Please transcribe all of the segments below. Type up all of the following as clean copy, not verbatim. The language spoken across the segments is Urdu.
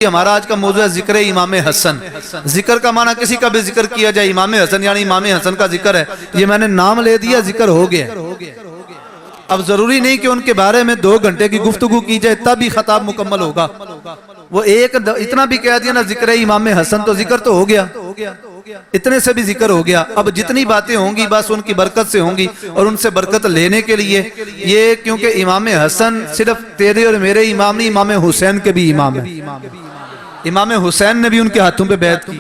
ہمارا آج کا موضوع ہے ذکر امام حسن۔ ذکر کا معنی کسی کا بھی ذکر کیا جائے، امام حسن یعنی امام حسن کا ذکر ہے، یہ میں نے نام لے دیا، ذکر ہو گیا۔ اب ضروری نہیں کہ ان کے بارے میں 2 گھنٹے کی گفتگو کی جائے تب ہی خطاب مکمل ہوگا۔ وہ اتنا بھی کہہ دیا نا ذکر امام حسن تو ذکر تو ہو گیا، اتنے سے بھی ذکر ہو گیا۔ اب جتنی باتیں ہوں گی بس ان کی برکت سے ہوں گی، اور ان سے برکت لینے کے لیے یہ، کیونکہ امام حسن صرف تیرے اور میرے امام نہیں، امام حسین کے بھی امام ہیں۔ امام حسین نے بھی ان کے ہاتھوں پہ بیعت کی۔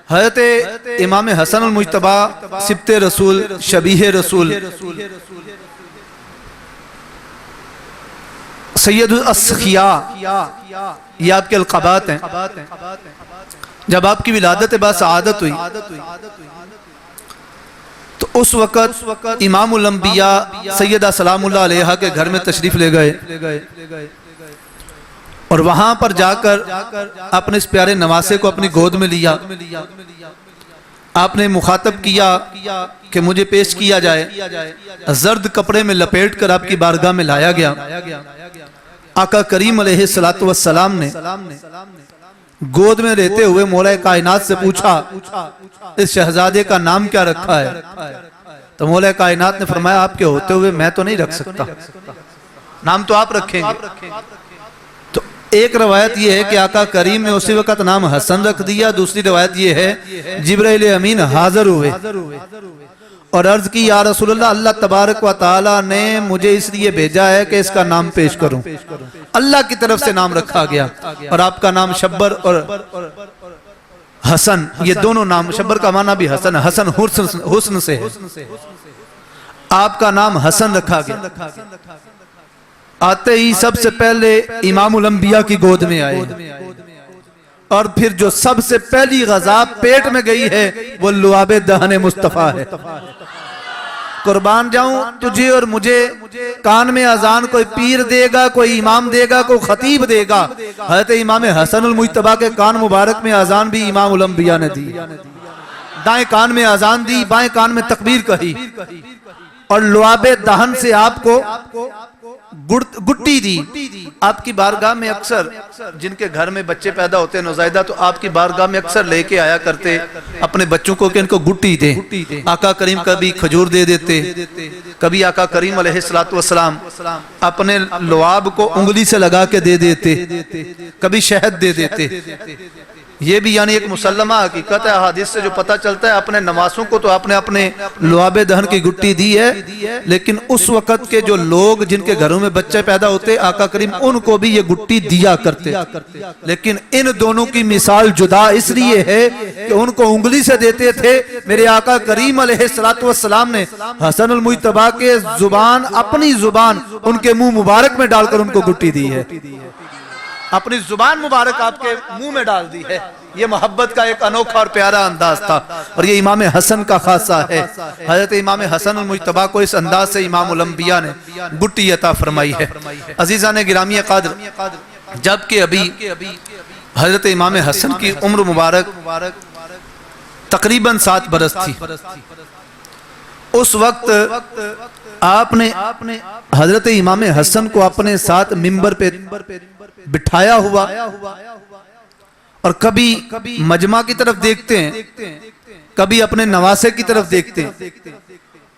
حضرت امام حسن المجتبی سبط رسول، شبیہ رسول، سید الاسخیاء، یہ آپ کے القابات ہیں۔ جب آپ کی ولادت باسعادت ہوئی تو اس وقت امام الانبیاء سیدہ سلام اللہ علیہا کے گھر میں تشریف لے گئے، اور وہاں پر جا کر اپنے اس پیارے نواسے کو اپنی گود میں لیا۔ آپ نے مخاطب کیا کہ مجھے پیش کیا جائے، زرد کپڑے میں لپیٹ کر آپ کی بارگاہ میں لایا گیا۔ آقا کریم علیہ السلام نے گود میں رہتے ہوئے مولا کائنات سے پوچھا اس شہزادے کا نام کیا رکھا ہے؟ تو مولا کائنات نے فرمایا آپ کے ہوتے ہوئے میں تو نہیں رکھ سکتا، نام تو آپ رکھیں گے۔ تو ایک روایت یہ ہے کہ آقا کریم نے اسی وقت نام حسن رکھ دیا، دوسری روایت یہ ہے جبرائیل امین حاضر ہوئے اور عرض کی یا رسول اللہ، اللہ تبارک و تعالی نے مجھے اس لیے بھیجا ہے کہ اس کا نام پیش کروں۔ اللہ کی طرف سے نام رکھا گیا، اور آپ کا نام شبر اور حسن، یہ دونوں نام، شبر کا معنی بھی حسن، حسن حسن سے ہے، آپ کا نام حسن رکھا گیا۔ آتے ہی سب سے پہلے امام الانبیاء کی گود میں آئے، اور پھر جو سب سے پہلی غذا پیٹ میں گئی ہے وہ لعاب دہن مصطفیٰ ہے۔ قربان جاؤں تجھے اور مجھے، کان میں اذان کوئی پیر دے گا، کوئی امام دے گا، کوئی خطیب دے گا۔ حضرت امام حسن المجتبی کے کان مبارک میں اذان بھی امام الانبیاء نے دی، دائیں کان میں اذان دی، بائیں کان میں تکبیر کہی، اور لعاب دہن سے آپ کو گٹی دی۔ آپ کی بارگاہ میں اکثر جن کے گھر میں بچے پیدا ہوتے ہیں نوزائیدہ، تو آپ کی بارگاہ میں اکثر لے کے آیا کرتے اپنے بچوں کو کہ ان کو گٹی دیں۔ آقا کریم کبھی کھجور دے دیتے، کبھی آقا کریم علیہ السلام اپنے لعاب کو انگلی سے لگا کے دے دیتے، کبھی شہد دے دیتے۔ یہ بھی یعنی ایک مسلمہ حقیقت ہے، حدیث سے جو پتہ چلتا ہے اپنے نواسوں کو تو آپ نے اپنے لعاب دہن کی گٹی دی ہے، لیکن اس وقت کے جو لوگ جن کے گھروں میں بچے پیدا ہوتے آقا کریم ان کو بھی یہ گٹی دیا کرتے، لیکن ان دونوں کی مثال جدا اس لیے ہے کہ ان کو انگلی سے دیتے تھے، میرے آقا کریم علیہ السلام نے حسن المجتبی کے زبان، اپنی زبان ان کے منہ مبارک میں ڈال کر ان کو گٹی دی ہے، اپنی زبان مبارک آپ کے منہ میں ڈال دی ہے۔ یہ محبت کا ایک انوکھا اور پیارا انداز تھا، اور یہ امام حسن کا خاصہ ہے۔ حضرت امام حسن المجتبی کو اس انداز سے امام الانبیاء نے گٹی عطا فرمائی ہے۔ عزیزان گرامی قدر، جبکہ ابھی حضرت امام حسن کی عمر مبارک تقریباً 7 برس تھی، اس وقت آپ نے حضرت امام حسن کو اپنے ساتھ منبر پہ بٹھایا ہوا، اور کبھی مجمع کی طرف دیکھتے ہیں، کبھی اپنے نواسے کی طرف دیکھتے ہیں،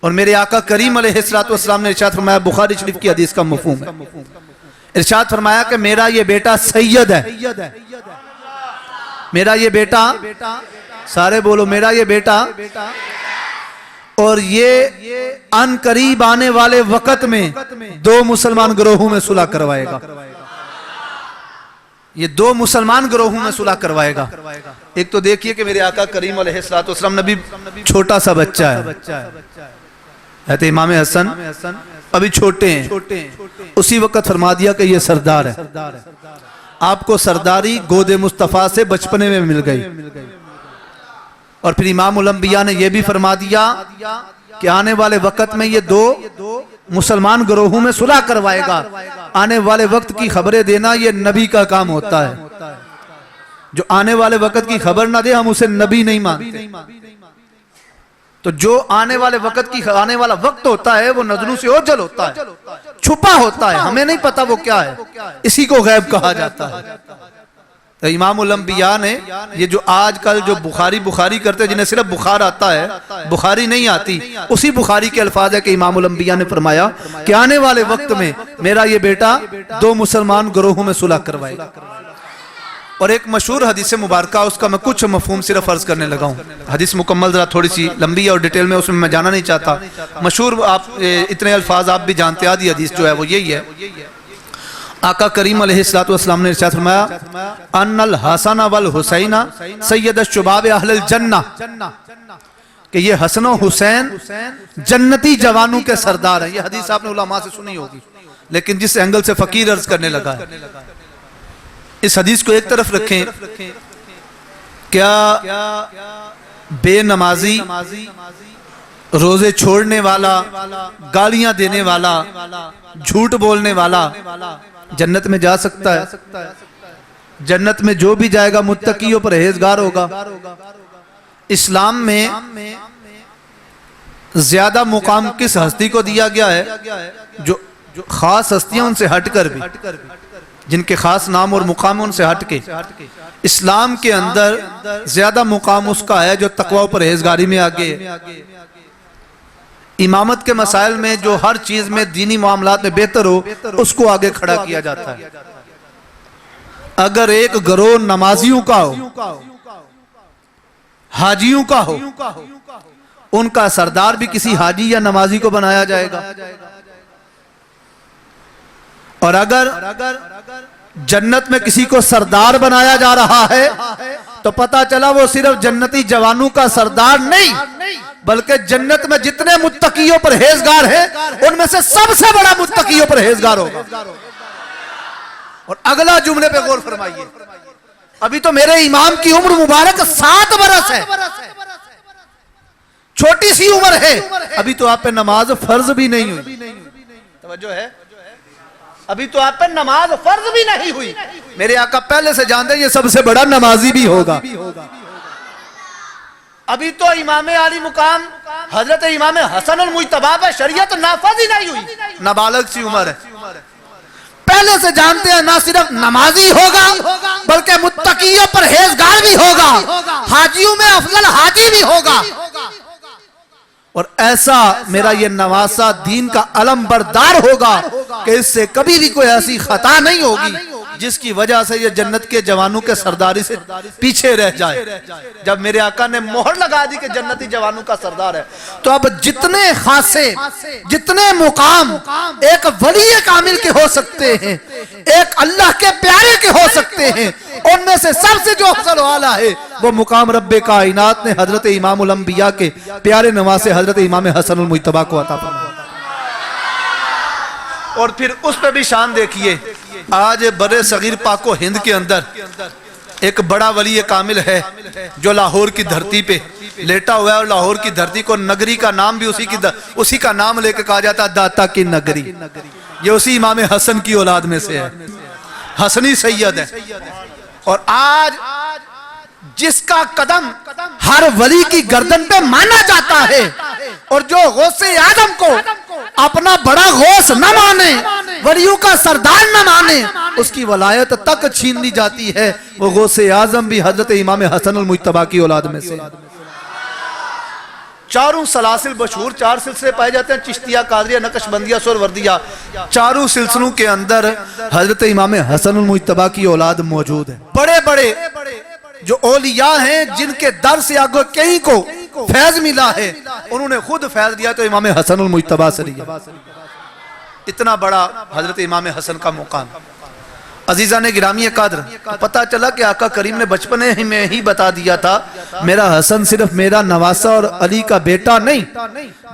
اور میرے آقا کریم علیہ السلام نے ارشاد فرمایا، بخاری شریف کی حدیث کا مفہوم ہے، ارشاد فرمایا کہ میرا یہ بیٹا سید ہے، میرا یہ بیٹا، سارے بولو میرا یہ بیٹا، اور یہ ان قریب آنے والے وقت میں 2 مسلمان گروہوں میں صلح کروائے گا، یہ 2 مسلمان گروہوں میں صلح کروائے گا۔ ایک تو دیکھیے کہ میرے آقا کریم علیہ السلام نبی چھوٹا سا بچہ ہے، حضرت امام حسن ابھی چھوٹے ہیں، اسی وقت فرما دیا کہ یہ سردار ہے۔ آپ کو سرداری گود مصطفیٰ سے بچپنے میں مل گئی، اور پھر امام الانبیاء نے یہ بھی فرما دیا کہ آنے والے وقت میں یہ 2 مسلمان گروہوں میں صلح کروائے گا۔ آنے والے وقت کی خبریں دینا یہ نبی کا کام ہوتا ہے، جو آنے والے وقت کی خبر نہ دے ہم اسے نبی نہیں مانتے۔ تو جو آنے والے وقت کی آنے والا وقت ہوتا ہے وہ نظروں سے اوجھل ہوتا ہے، چھپا ہوتا ہے، ہمیں نہیں پتا وہ کیا ہے، اسی کو غیب کہا جاتا ہے۔ تو امام الانبیاء نے یہ جو آج کل جو بخاری کرتے جنہیں صرف بخار آتا ہے، بخاری نہیں آتی، اسی بخاری کے الفاظ ہے کہ امام الانبیاء نے فرمایا کہ آنے والے وقت میں میرا یہ بیٹا 2 مسلمان گروہوں میں صلح کروائے گا۔ اور ایک مشہور حدیث مبارکہ، اس کا میں کچھ مفہوم صرف عرض کرنے لگا ہوں، حدیث مکمل ذرا تھوڑی سی لمبی ہے اور ڈیٹیل میں اس میں جانا نہیں چاہتا۔ مشہور آپ اتنے الفاظ آپ بھی جانتے، آدھی حدیث جو ہے وہ یہی ہے، آقا کریم علیہ السلام نے ارشاد فرمایا ان الحسن والحسین سید الشباب اہل الجنہ، کہ یہ حسن و حسین جنتی جوانوں کے سردار ہیں۔ یہ حدیث آپ نے علماء سے سنی ہوگی، لیکن جس اینگل سے فقیر عرض کرنے لگا ہے، اس حدیث کو ایک طرف رکھیں، کیا بے نمازی، روزے چھوڑنے والا، گالیاں دینے والا، جھوٹ بولنے والا جنت میں جا سکتا ہے؟ جنت میں جو بھی جائے گا متقی و پرہیزگار ہوگا۔ اسلام میں زیادہ مقام کس ہستی کو دیا گیا ہے؟ جو خاص ہستیاں ان سے ہٹ کر بھی، جن کے خاص نام اور مقام ان سے ہٹ کے، اسلام کے اندر زیادہ مقام اس کا ہے جو تقوی و پرہیزگاری میں آگے ہے۔ امامت کے مسائل میں جو ہر چیز میں دینی معاملات میں بہتر ہو، اس کو آگے کھڑا کیا جاتا ہے۔ اگر ایک گروہ نمازیوں کا ہو، حاجیوں کا ہو، ان کا سردار بھی کسی حاجی یا نمازی کو بنایا جائے گا۔ اور اگر جنت میں کسی کو سردار بنایا جا رہا ہے تو پتہ چلا وہ صرف جنتی جوانوں کا سردار نہیں، بلکہ جنت میں جتنے متقی و پرہیزگار ہیں ان میں سے سب سے بڑا متقی و پرہیزگار ہوگا۔ اور اگلا جملے پہ غور فرمائیے، ابھی تو میرے امام کی عمر مبارک 7 برس ہے، چھوٹی سی عمر ہے، ابھی تو آپ پہ نماز فرض بھی نہیں ہوئی۔ توجہ ہے، ابھی تو آپ پہ نماز فرض بھی نہیں ہوئی۔ میرے آقا پہلے سے جانتے ہیں یہ سب سے بڑا نمازی بھی ہوگا۔ ابھی تو امام عالی مقام حضرت امام حسن المجتبی پہ شریعت نافذ ہی نہیں ہوئی، نابالغ سی عمر ہے۔ پہلے سے جانتے ہیں نہ صرف نمازی ہوگا بلکہ متقی و پرہیزگار بھی ہوگا، حاجیوں میں افضل حاجی بھی ہوگا۔ اور ایسا میرا یہ نواسہ دین کا علم بردار ہوگا کہ اس سے کبھی بھی کوئی ایسی خطا نہیں ہوگی جس کی وجہ سے یہ جنت کے جوانوں کے سرداری سے پیچھے رہ جائے۔ جب میرے آقا نے مہر لگا دی کہ جنتی جوانوں کا سردار ہے، تو اب جتنے خاصے، جتنے مقام ایک ولی کامل کے ہو سکتے ہیں، ایک اللہ کے پیارے کے ہو سکتے ہیں، ان میں سے سب سے جو افضل والا ہے وہ مقام رب کائنات نے حضرت امام الانبیاء کے پیارے نواسے حضرت امام حسن المجتبی کو عطا فرمایا۔ اور پھر اس پہ بھی شان دیکھیے، آج برے صغیر پاک و ہند کے اندر ایک بڑا ولی کامل ہے جو لاہور کی دھرتی پہ لیٹا ہوا ہے، اور لاہور کی دھرتی کو نگری کا نام بھی اسی کا نام لے کے کہا جاتا ہے، داتا کی نگری۔ یہ اسی امام حسن کی اولاد میں سے ہے، حسنی سید ہے۔ اور آج جس کا قدم ہر ولی کی گردن پہ مانا جاتا ہے، اور جو غوث اعظم کو اپنا بڑا غوث نہ مانے، ولیوں کا سردار نہ مانے، اس کی ولایت تک چھین لی جاتی ہے۔ وہ غوث اعظم بھی حضرت امام حسن المجتبی کی اولاد میں سے۔ چاروں سلاسل مشہور 4 سلسلے پائے جاتے ہیں، چشتیہ، قادریہ، نقشبندیہ، سہروردیہ۔ چاروں سلسلوں کے اندر حضرت امام حسن المجتبی کی اولاد موجود ہے۔ بڑے بڑے جو اولیاء ہیں جن کے در سے آگے کہیں کو فیض ملا ہے، انہوں نے خود فیض دیا تو امام حسن المجتبی سے لیا۔ اتنا بڑا حضرت امام حسن کا مقام۔ عزیزان گرامی قدر، پتہ چلا کہ آقا کریم نے بچپنے میں ہی بتا دیا تھا میرا حسن صرف میرا نواسہ اور علی کا بیٹا نہیں،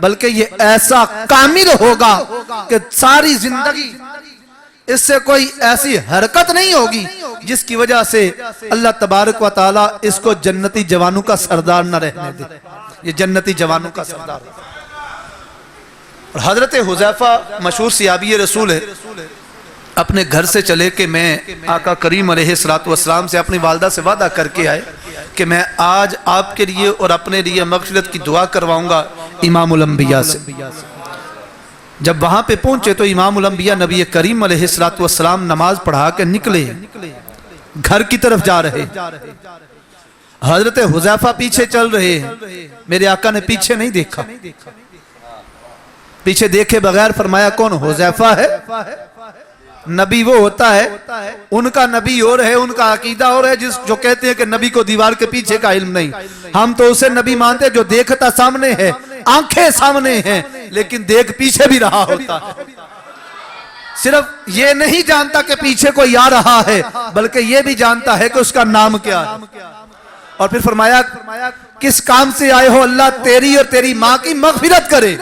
بلکہ یہ ایسا کامل ہوگا کہ ساری زندگی اس سے کوئی ایسی حرکت نہیں ہوگی جس کی وجہ سے اللہ تبارک و تعالی اس کو جنتی جوانوں کا سردار نہ رہنے دے۔ یہ جنتی جوانوں کا سردار۔ اور حضرت حذیفہ مشہور صحابی رسول ہے، اپنے گھر سے چلے کہ میں آقا کریم علیہ السلام سے اپنی والدہ سے وعدہ کر کے آئے کہ میں آج آپ کے لیے اور اپنے لیے مغفرت کی دعا کرواؤں گا امام الانبیاء سے۔ جب وہاں پہ پہنچے تو امام الانبیاء نبی کریم علیہ السلام نماز پڑھا کے نکلے، گھر کی طرف جا رہے، حضرت حذیفہ پیچھے چل رہے ہیں، میرے آقا نے پیچھے نہیں دیکھا، پیچھے دیکھے بغیر فرمایا کون؟ حذیفہ ہے۔ نبی وہ ہوتا ہے، ان کا نبی اور ہے، ان کا عقیدہ اور ہے، جو کہتے ہیں کہ نبی کو دیوار کے پیچھے کا علم نہیں۔ ہم تو اسے نبی مانتے ہیں جو دیکھتا سامنے ہے، آنکھیں سامنے ہیں، لیکن دیکھ پیچھے بھی رہا ہوتا ہے۔ صرف یہ نہیں جانتا کہ پیچھے کوئی آ رہا ہے، بلکہ یہ بھی جانتا ہے کہ اس کا نام کیا ہے۔ اور پھر فرمایا کس کام سے آئے ہو؟ اللہ تیری اور تیری ماں کی مغفرت کرے۔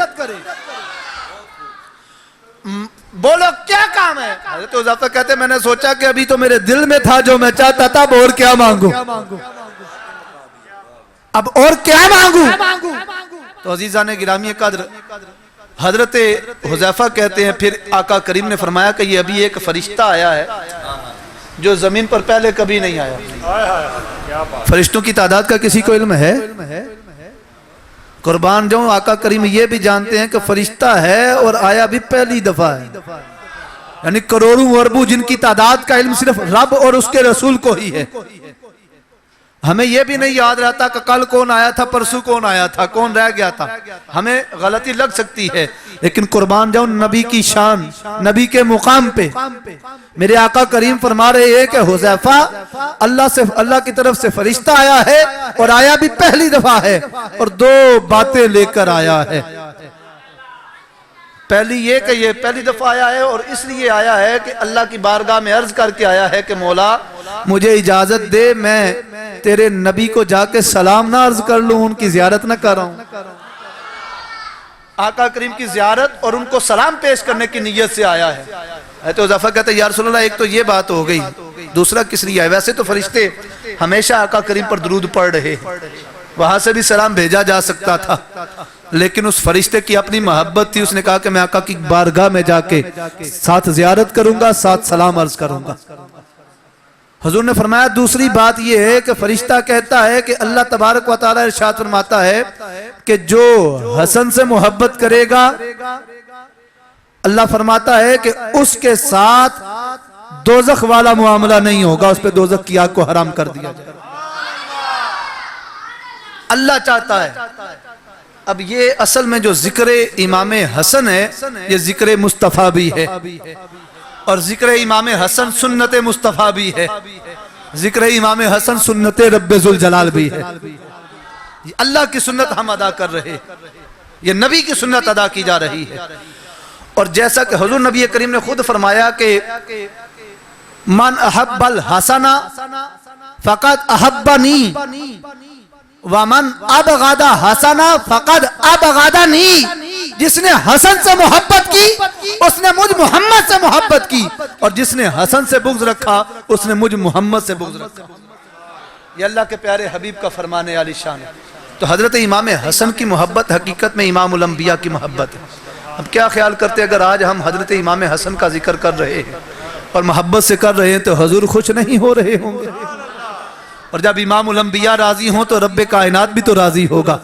بولو کیا کام ہے؟ حضرت حذیفہ کہتے ہیں میں نے سوچا کہ ابھی تو میرے دل میں تھا جو میں چاہتا تھا، اب اور کیا مانگوں، اب اور کیا مانگوں؟ تو عزیزان گرامی قدر، حضرت حذیفہ کہتے ہیں پھر آقا کریم نے فرمایا کہ یہ ابھی ایک فرشتہ آیا ہے جو زمین پر پہلے کبھی نہیں آیا۔ فرشتوں کی تعداد کا کسی کو علم ہے؟ قربان جاؤں، آقا کریم یہ بھی جانتے ہیں کہ فرشتہ ہے اور آیا بھی پہلی دفعہ ہے، یعنی کروڑوں اربوں جن کی تعداد کا علم صرف رب اور اس کے رسول کو ہی ہے۔ ہمیں یہ بھی نہیں یاد رہتا کہ کل کون آیا تھا، پرسوں کون آیا تھا، کون رہ گیا تھا، ہمیں غلطی لگ سکتی ہے، لیکن قربان جاؤں نبی کی شان، نبی کے مقام پہ میرے آقا کریم فرما رہے ہیں کہ حذیفہ اللہ کی طرف سے فرشتہ آیا ہے اور آیا بھی پہلی دفعہ ہے، اور دو باتیں لے کر آیا ہے۔ پہلی یہ کہ یہ پہلی دفعہ آیا ہے، اور اس لیے آیا ہے کہ اللہ کی بارگاہ میں عرض کر کے آیا ہے کہ مولا مجھے اجازت دے میں تیرے نبی کو جا کے سلام نہ عرض کر لوں، ان کی زیارت نہ کر رہا ہوں۔ آقا کریم کی زیارت اور ان کو سلام پیش کرنے کی نیت سے آیا ہے۔ تو حذیفہ کہتا ہے یا رسول اللہ ایک تو یہ بات ہو گئی، دوسرا کس لیے ہے؟ ویسے تو فرشتے ہمیشہ آقا کریم پر درود پڑھ رہے، وہاں سے بھی سلام بھیجا جا سکتا تھا، لیکن اس فرشتے کی اپنی محبت تھی، اس نے کہا کہ میں آقا کی بارگاہ میں جا کے ساتھ زیارت کروں گا، ساتھ سلام عرض کروں گا۔ حضور نے فرمایا دوسری بات یہ ہے کہ فرشتہ کہتا ہے کہ اللہ تبارک و تعالی ارشاد فرماتا ہے کہ جو حسن سے محبت کرے گا، اللہ فرماتا ہے کہ اس کے ساتھ دوزخ والا معاملہ نہیں ہوگا، اس پہ دوزخ کی آگ کو حرام کر دیا جائے۔ اللہ چاہتا ہے۔ اب یہ اصل میں جو ذکر امام حسن ہے یہ ذکر مصطفیٰ بھی ہے، اور ذکر امام حسن سنت مصطفیٰ بھی ہے، ذکر امام حسن سنت رب ذوالجلال بھی ہے۔ اللہ کی سنت ہم ادا کر رہے، یہ نبی کی سنت ادا کی جا رہی ہے۔ اور جیسا کہ حضور نبی کریم نے خود فرمایا کہ من احب الحسن فقد احبنی ومن ابغض حسن فقد ابغضنی، جس نے حسن سے محبت کی اس نے مجھ محمد سے محبت کی، اور جس نے حسن سے بغض رکھا اس نے مجھ محمد سے بغض رکھا۔ یہ اللہ کے پیارے حبیب کا فرمان عالی شان ہے۔ تو حضرت امام حسن کی محبت حقیقت میں امام الانبیاء کی محبت ہے۔ اب کیا خیال کرتے اگر آج ہم حضرت امام حسن کا ذکر کر رہے ہیں اور محبت سے کر رہے ہیں تو حضور خوش نہیں ہو رہے ہوں گے؟ اور جب امام الانبیاء راضی ہوں تو رب کائنات بھی تو راضی ہوگا،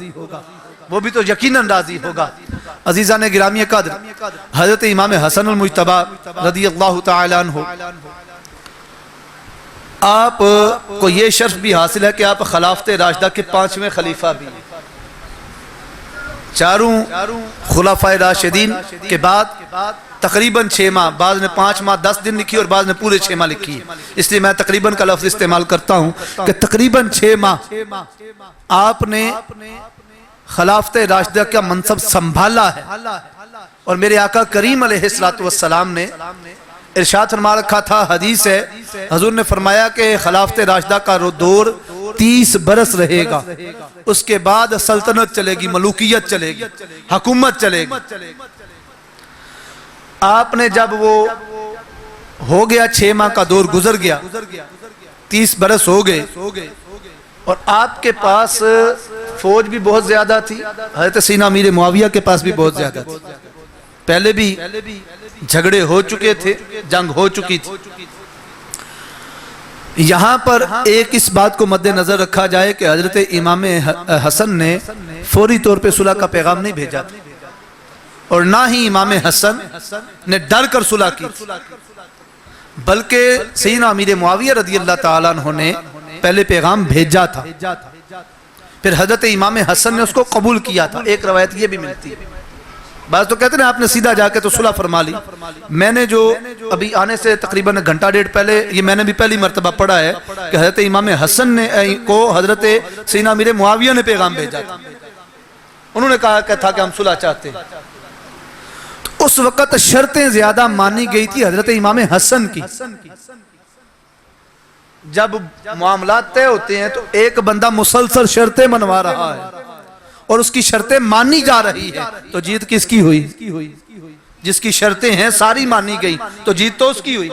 وہ بھی تو یقیناً راضی ہوگا۔ عزیزان گرامی قدر، حضرت امام حسن المجتبی رضی اللہ تعالیٰ عنہ، آپ کو یہ شرف بھی حاصل ہے کہ آپ خلافت راشدہ کے 5ویں خلیفہ بھی ہیں۔ چاروں خلفائے راشدین کے بعد تقریباً 6 ماہ، بعض نے 5 ماہ 10 دن لکھی اور بعض نے پورے 6 ماہ لکھی ہے، اس لیے میں تقریباً کا لفظ استعمال کرتا ہوں کہ تقریباً 6 ماہ آپ نے خلافت راشدہ کا منصب سنبھالا ہے۔ اور میرے آقا کریم علیہ السلام نے ارشاد فرما رکھا تھا، حدیث ہے، حضور نے فرمایا کہ خلافت راشدہ کا دور 30 برس رہے گا، اس کے بعد سلطنت چلے گی، ملوکیت چلے گی، حکومت چلے گی۔ آپ نے جب وہ ہو گیا 6 ماہ کا دور گزر گیا، 30 برس ہو گئے، اور آپ کے پاس فوج بھی بہت زیادہ تھی، حضرت سیدنا امیر معاویہ کے پاس بھی بہت زیادہ تھی، پہلے بھی جھگڑے ہو چکے تھے، جنگ ہو چکی تھی۔ یہاں پر ایک اس بات کو مد نظر رکھا جائے کہ حضرت امام حسن نے فوری طور پہ صلح کا پیغام نہیں بھیجا، اور نہ ہی امام حسن نے ڈر کر صلح کی، بلکہ سیدنا امیر معاویہ رضی اللہ تعالیٰ عنہ نے پہلے پیغام بھیجا تھا، پھر حضرت امام حسن نے اس کو قبول کیا تھا۔ ایک روایت یہ بھی ملتی ہے، بعض تو کہتے ہیں آپ نے سیدھا جا کے تو صلح فرما لی۔ میں نے جو ابھی آنے سے تقریباً گھنٹہ ڈیڑھ پہلے یہ میں نے بھی پہلی مرتبہ پڑھا ہے کہ حضرت امام حسن نے کو حضرت سیدنا امیر معاویہ نے پیغام بھیجا تھا، انہوں نے کہا کہ تھا کہ ہم صلح چاہتے ہیں۔ تو اس وقت شرطیں زیادہ مانی گئی تھی حضرت امام حسن کی۔ جب معاملات طے ہوتے ہیں تو ایک بندہ مسلسل شرطیں منوا رہا ہے اور اس کی شرطیں مانی جا رہی ہے، تو جیت کس کی ہوئی؟ جس کی شرطیں ہیں ساری مانی گئی تو جیت تو اس کی ہوئی۔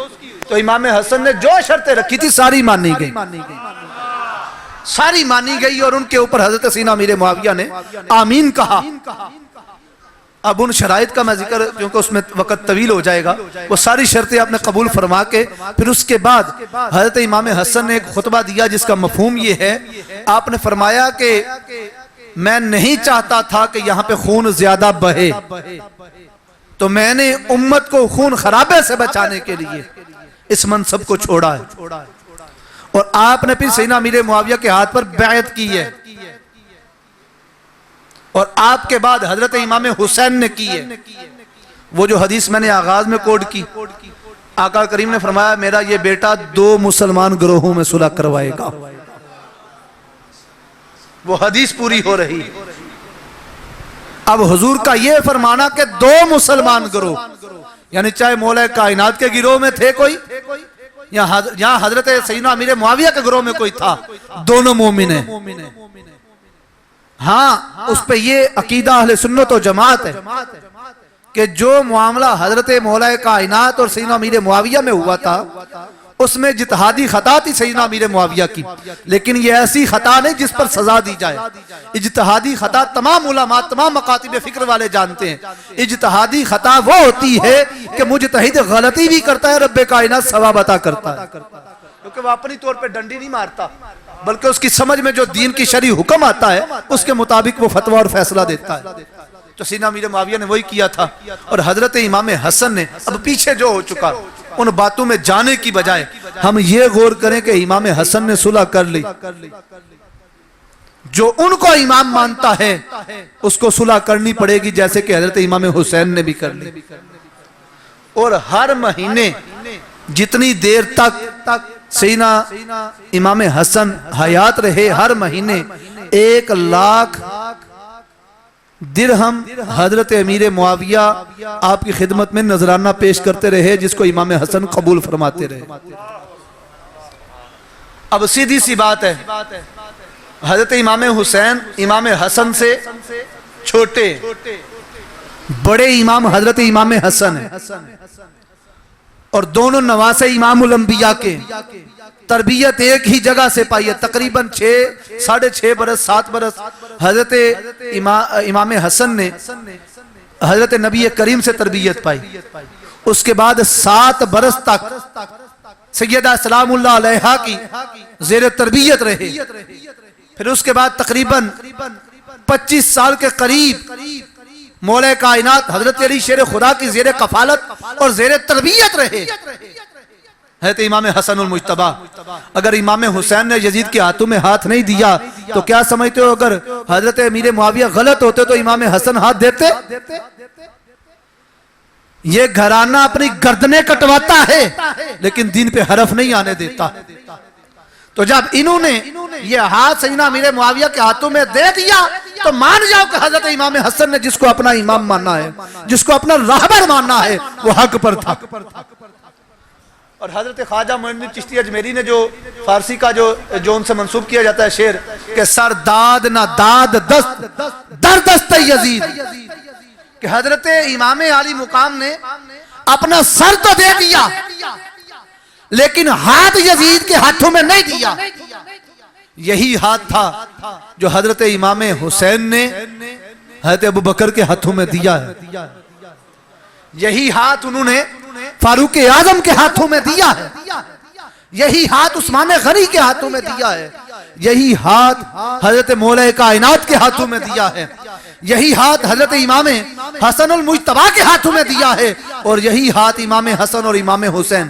تو امام حسن نے جو شرطیں رکھی تھی ساری مانی گئی، ساری مانی گئی، اور ان کے اوپر حضرت سیدنا امیر معاویہ نے آمین کہا۔ اب ان شرائط کا میں ذکر، کیونکہ اس میں وقت طویل ہو جائے گا، وہ ساری شرطیں آپ نے قبول فرما کے پھر اس کے بعد حضرت امام حسن نے ایک خطبہ دیا جس کا مفہوم یہ ہے، آپ نے فرمایا کہ میں نہیں چاہتا تھا کہ یہاں پہ خون زیادہ بہے، تو میں نے امت کو خون خرابے سے بچانے کے لیے اس منصب کو چھوڑا ہے، اور آپ نے پھر سیدنا امیر معاویہ کے ہاتھ پر بیعت کی ہے، اور آپ کے بعد حضرت امام حسین نے کی ہے۔ وہ جو حدیث میں نے آغاز میں کوڈ کی، آقا کریم نے فرمایا میرا یہ بیٹا 2 مسلمان گروہوں میں صلح کروائے گا، وہ حدیث پوری ہو رہی۔ اب حضور کا یہ فرمانا کہ 2 مسلمان گروہ، یعنی چاہے مولا کائنات کے گروہ میں تھے کوئی یا حضرت سیدنا امیر معاویہ کے گروہ میں کوئی تھا، دونوں مومن ہیں۔ ہاں اس پہ یہ عقیدہ اہل سنت و جماعت ہے کہ جو معاملہ حضرت مولا کائنات اور سیدنا امیر معاویہ میں ہوا تھا اس میں اجتہادی خطا تھی سیدنا امیر معاویہ کی، لیکن یہ ایسی خطا نہیں جس پر سزا دی جائے۔ اجتہادی خطا تمام علماء، تمام مکاتب فکر والے جانتے ہیں، اجتہادی خطا وہ ہوتی ہے کہ مجتہد غلطی بھی کرتا ہے، رب کائنات ثواب عطا کرتا ہے، کیونکہ وہ اپنی طور پہ ڈنڈی نہیں مارتا، بلکہ اس کی سمجھ میں جو دین کی شرعی حکم آتا ہے اس کے مطابق وہ فتویٰ اور فیصلہ دیتا ہے۔ تو سیدنا امیر معاویہ نے وہی کیا تھا، اور حضرت امام حسن نے اب پیچھے جو ہو چکا ان باتوں میں جانے کی بجائے ہم یہ غور کریں کہ امام حسن نے صلح کر لی، جو ان کو امام مانتا ہے اس کو صلح کرنی پڑے گی، جیسے کہ حضرت امام حسین نے بھی کر لی۔ اور ہر مہینے جتنی دیر تک سیدنا امام حسن حیات رہے، ہر مہینے 1 لاکھ درہم حضرت امیر معاویہ آپ کی خدمت میں نذرانہ پیش کرتے رہے، جس کو امام حسن قبول فرماتے رہے۔ اب سیدھی سی بات ہے، حضرت امام حسین امام حسن سے چھوٹے، بڑے امام حضرت امام حسن ہیں، اور دونوں نواسے امام الانبیاء کے، تربیت ایک ہی جگہ سے پائی ہے، تقریباً 6.5 برس 7 برس حضرت امام حسن نے حضرت نبی کریم سے تربیت پائی، اس کے بعد 7 برس تک سیدہ سلام اللہ علیہا کی زیر تربیت رہے، پھر اس کے بعد تقریباً 25 سال کے قریب مولا کائنات حضرت علی شیر خدا کی زیر کفالت اور زیر تربیت رہے حضرت امام حسن المجتبی۔ اگر امام حسین نے یزید کے ہاتھوں میں ہاتھ نہیں دیا تو کیا سمجھتے ہو اگر حضرت امیر معاویہ غلط ہوتے تو امام حسن ہاتھ دیتے؟ یہ گھرانہ اپنی گردنیں کٹواتا ہے لیکن دین پہ حرف نہیں آنے دیتا۔ تو جب انہوں نے یہ ہاتھ سیدنا امیر معاویہ کے ہاتھوں میں دے دیا تو مان جاؤ کہ حضرت امام حسن نے جس کو اپنا امام ماننا ہے، جس کو اپنا راہبر ماننا ہے، وہ حق پر تھا۔ اور حضرت خواجہ معین الدین چشتی اجمیری نے جو فارسی کا جو ان سے منسوب کیا جاتا ہے شعر کہ سر داد نہ داد دست در دست یزید، کہ حضرت امام عالی مقام نے اپنا سر تو دے دیا لیکن ہاتھ یزید کے ہاتھوں میں نہیں دیا۔ یہی ہاتھ تھا جو حضرت امام حسین نے حضرت ابوبکر کے ہاتھوں میں دیا ہے، یہی ہاتھ انہوں نے فاروق اعظم کے ہاتھوں میں دیا ہے، یہی ہاتھ عثمان غنی کے ہاتھوں میں دیا ہے، یہی ہاتھ حضرت مولا کائنات کے ہاتھوں میں دیا ہے، یہی ہاتھ حضرت امام حسن المجتبی کے ہاتھوں میں دیا ہے، اور یہی ہاتھ امام حسن اور امام حسین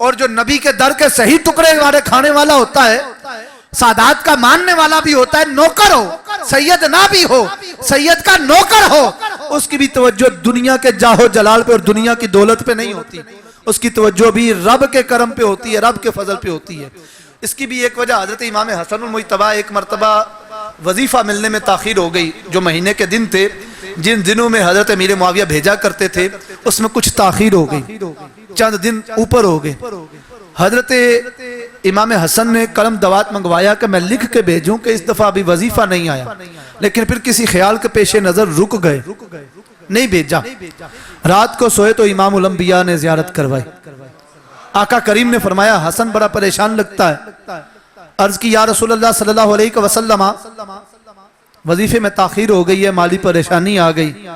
اور جو نبی کے در کے صحیح ٹکڑے ہمارے کھانے والا ہوتا ہے، سادات کا ماننے والا بھی ہوتا ہے، نوکر ہو، سید نہ بھی ہو، سید کا نوکر ہو، اس کی بھی توجہ دنیا کے جاہ و جلال پہ اور دنیا کی دولت پہ نہیں ہوتی، اس کی توجہ بھی رب کے کرم پہ ہوتی ہے، رب کے فضل پہ ہوتی ہے۔ اس کی بھی ایک وجہ حضرت امام حسن المجتبیٰ ایک مرتبہ وظیفہ ملنے میں تاخیر ہو گئی، جو مہینے کے دن تھے جن دنوں میں حضرت امیر معاویہ بھیجا کرتے تھے اس میں کچھ تاخیر ہو گئی، چند دن اوپر ہو گئے۔ حضرت امام حسن نے قلم دوات منگوایا کہ میں لکھ کے بھیجوں کہ اس دفعہ ابھی وظیفہ نہیں آیا، لیکن پھر کسی خیال کے پیش نظر رک گئے، نہیں بھیجا۔ رات کو سوئے تو امام الانبیاء نے زیارت کروائی۔ آقا کریم نے فرمایا حسن بڑا پریشان لگتا ہے۔ عرض کی یا رسول اللہ صلی اللہ علیہ وسلم وظیفے میں تاخیر ہو گئی ہے، مالی پریشانی آ گئی۔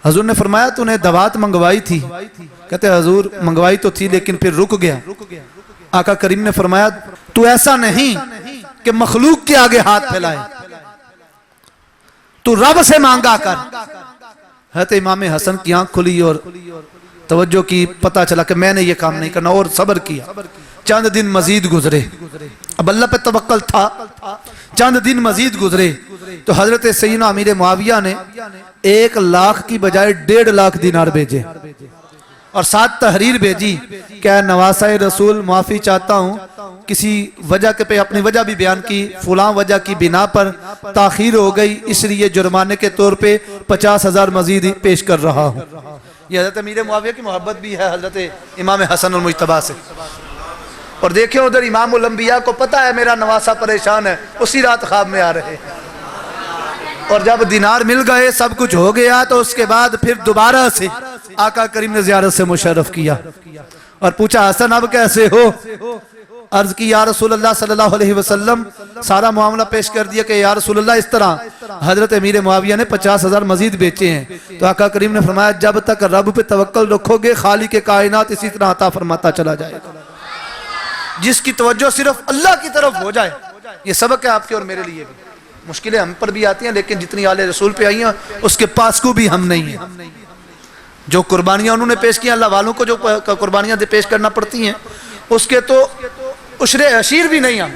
حضور نے فرمایا تو نے دوات منگوائی تھی؟ کہتے حضور منگوائی تو تھی لیکن پھر رک گیا۔ آقا کریم نے فرمایا تو ایسا نہیں کہ مخلوق کے آگے ہاتھ پھیلائے، تو رب سے مانگا کر۔ حضرت امام حسن کی آنکھ کھلی اور توجہ کی، پتہ چلا کہ میں نے یہ کام نہیں کرنا، اور صبر کیا۔ چند دن مزید گزرے، اب اللہ پہ توکل تھا، چند دن مزید گزرے تو حضرت سیدنا امیر معاویہ نے 1,00,000 کی بجائے 1.5 دینار بھیجے اور 7 تحریر بھیجی کہ اے نواسہ رسول معافی چاہتا ہوں، کسی وجہ کے پہ اپنی وجہ بھی بیان کی، فلاں وجہ کی بنا پر تاخیر ہو گئی، اس لیے جرمانے کے طور پہ 50,000 مزید پیش کر رہا ہوں۔ یہ حضرت امیر معاویہ کی محبت بھی ہے حضرت امام حسن المجتبیٰ سے۔ اور دیکھیں ادھر امام الانبیاء کو پتہ ہے میرا نواسہ پریشان ہے، اسی رات خواب میں آ رہے ہیں۔ اور جب دینار مل گئے، سب کچھ ہو گیا، تو اس کے بعد پھر دوبارہ سے آقا کریم نے زیارت سے مشرف کیا اور پوچھا حسن اب کیسے ہو؟ عرض کی یا رسول اللہ صلی اللہ علیہ وسلم، سارا معاملہ پیش کر دیا کہ یا رسول اللہ اس طرح حضرت امیر معاویہ نے 50,000 مزید بیچے ہیں۔ تو آقا کریم نے فرمایا جب تک رب پہ توکل رکھو گے خالق کائنات اسی طرح عطا فرماتا چلا جائے گا۔ جس کی توجہ صرف اللہ کی طرف ہو جائے، یہ سبق ہے آپ کے اور میرے لیے بھی۔ مشکلیں ہم پر بھی آتی ہیں لیکن جتنی آل رسول پہ آئی ہیں اس کے پاس کو بھی ہم نہیں ہیں۔ جو قربانیاں انہوں نے پیش کی، اللہ والوں کو جو قربانیاں پیش کرنا پڑتی ہیں اس کے تو عشر عشیر بھی نہیں ہم۔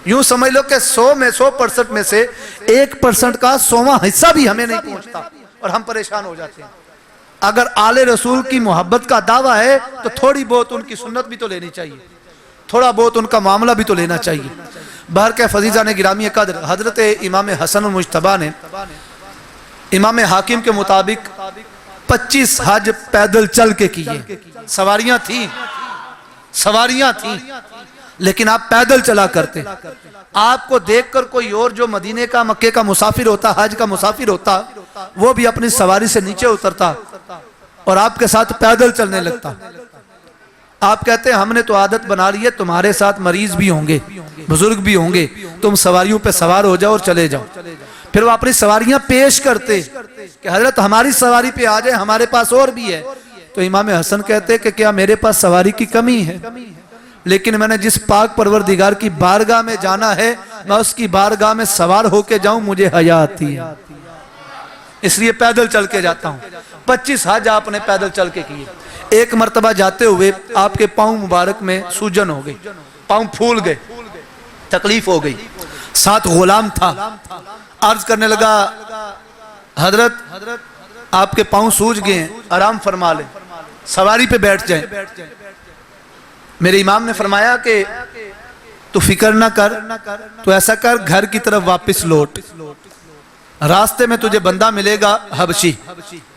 یوں سمجھ لو کہ 100 میں 100% میں سے 1% کا 100واں حصہ بھی ہمیں نہیں پہنچتا اور ہم پریشان ہو جاتے ہیں۔ اگر آل رسول کی محبت کا دعویٰ ہے تو تھوڑی بہت ان کی سنت بھی تو لینی چاہیے، تھوڑا بہت ان کا معاملہ بھی تو لینا چاہیے۔ بہر کے فضیزان گرامی قدر، حضرت امام حسن المجتبیٰ نے امام حاکم کے مطابق 25 حج پیدل چل کے کیے۔ سواریاں تھیں لیکن آپ پیدل چلا کرتے۔ آپ کو دیکھ کر کوئی اور جو مدینے کا مکے کا مسافر ہوتا، حج کا مسافر ہوتا، وہ بھی اپنی سواری سے نیچے اترتا اور آپ کے ساتھ پیدل چلنے لگتا۔ آپ کہتے ہیں ہم نے تو عادت بنا لی ہے، تمہارے ساتھ مریض بھی ہوں گے، بزرگ بھی ہوں گے، تم سواریوں پہ سوار ہو جاؤ اور چلے جاؤ۔ پھر وہ اپنی سواریاں پیش کرتے کہ حضرت ہماری سواری پہ آ جائے، ہمارے پاس اور بھی ہے۔ تو امام حسن کہتے کہ کیا میرے پاس سواری کی کمی ہے؟ لیکن میں نے جس پاک پروردگار کی بارگاہ میں جانا ہے، میں اس کی بارگاہ میں سوار ہو کے جاؤں، مجھے حیا آتی ہے، اس لیے پیدل چل کے جاتا ہوں۔ 25 حج آپ نے پیدل چل کے کیے۔ ایک مرتبہ جاتے ہوئے آپ کے پاؤں مبارک میں سوجن ہو گئی، پاؤں پھول گئے، تکلیف ہو گئی، ساتھ غلام تھا۔ عرض کرنے لگا حضرت آپ کے پاؤں سوج گئے ہیں، آرام فرما لیں، سواری پہ بیٹھ جائیں۔ میرے امام نے فرمایا کہ تو فکر نہ کر، تو ایسا کر گھر کی طرف واپس لوٹ، راستے میں تجھے بندہ ملے گا حبشی